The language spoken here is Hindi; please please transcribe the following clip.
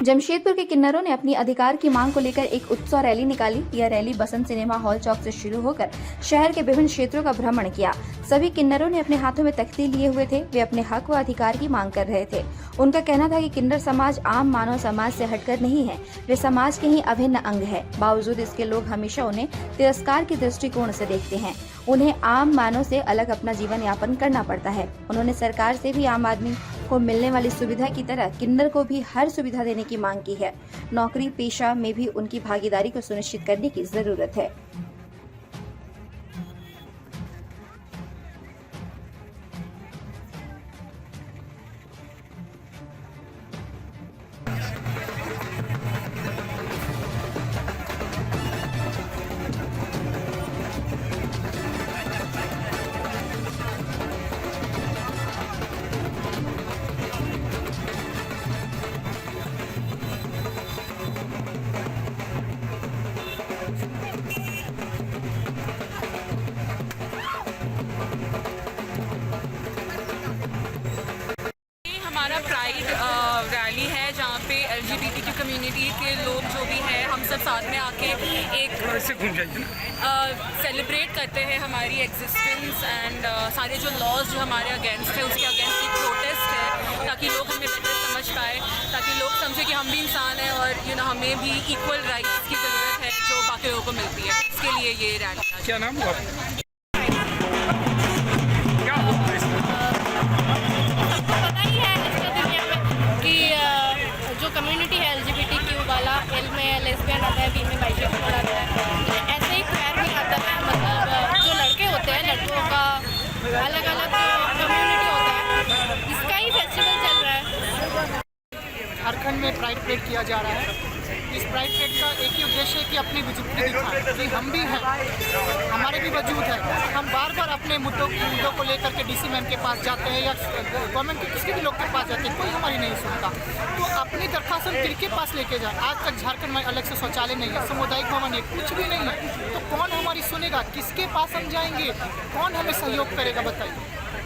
जमशेदपुर के किन्नरों ने अपनी अधिकार की मांग को लेकर एक उत्सव रैली निकाली। यह रैली बसंत सिनेमा हॉल चौक से शुरू होकर शहर के विभिन्न क्षेत्रों का भ्रमण किया। सभी किन्नरों ने अपने हाथों में तख्ती लिए हुए थे। वे अपने हक व अधिकार की मांग कर रहे थे। उनका कहना था कि किन्नर समाज आम मानव समाज से हटकर नहीं है, वे समाज के ही अभिन्न अंग है। बावजूद इसके लोग हमेशा उन्हें तिरस्कार के दृष्टिकोण से देखते हैं। उन्हें आम मानव से अलग अपना जीवन यापन करना पड़ता है। उन्होंने सरकार से भी आम आदमी को मिलने वाली सुविधा की तरह किन्नर को भी हर सुविधा देने की मांग की है। नौकरी पेशा में भी उनकी भागीदारी को सुनिश्चित करने की जरूरत है। हमारा प्राइड रैली है जहाँ पे LGBTQ कम्युनिटी के लोग जो भी हैं हम सब साथ में आके एक सेलिब्रेट करते हैं हमारी एग्जिस्टेंस एंड सारे जो लॉज जो हमारे अगेंस्ट है उसके अगेंस्ट एक प्रोटेस्ट है, ताकि लोग हमें बेटर समझ पाए, ताकि लोग समझे कि हम भी इंसान हैं और हमें भी इक्वल राइट्स की ज़रूरत है जो बाकी लोगों को मिलती है। इसके लिए ये रैली। क्या नाम हुआ? कम्युनिटी है LGBTQ वाला, एल में लेस्बियन आता है, बी में बाइसेक्सुअल आता है, ऐसे ही क्वेयर भी आता है। मतलब जो लड़के होते हैं लड़कों का अलग अलग कम्युनिटी होता है, इसका ही फेस्टिवल चल रहा है। झारखंड में प्राइड परेड किया जा रहा है। इस प्राइड परेड का एक ही उद्देश्य है कि अपनी विजिबिलिटी दिखाएं कि हम भी हैं, हमारे भी वजूद है। हम बार बार अपने मुद्दों को लेकर के DC मैम के पास जाते हैं या गवर्नमेंट के किसी भी लोग के पास जाते हैं, कोई हमारी नहीं सुनता। तो अपनी दरख्वास्त हम किसके पास लेके जाए? आज तक झारखंड में अलग से शौचालय नहीं है, सामुदायिक भवन है, कुछ भी नहीं है। तो कौन हमारी सुनेगा? किसके पास हम जाएंगे? कौन हमें सहयोग करेगा? बताइए।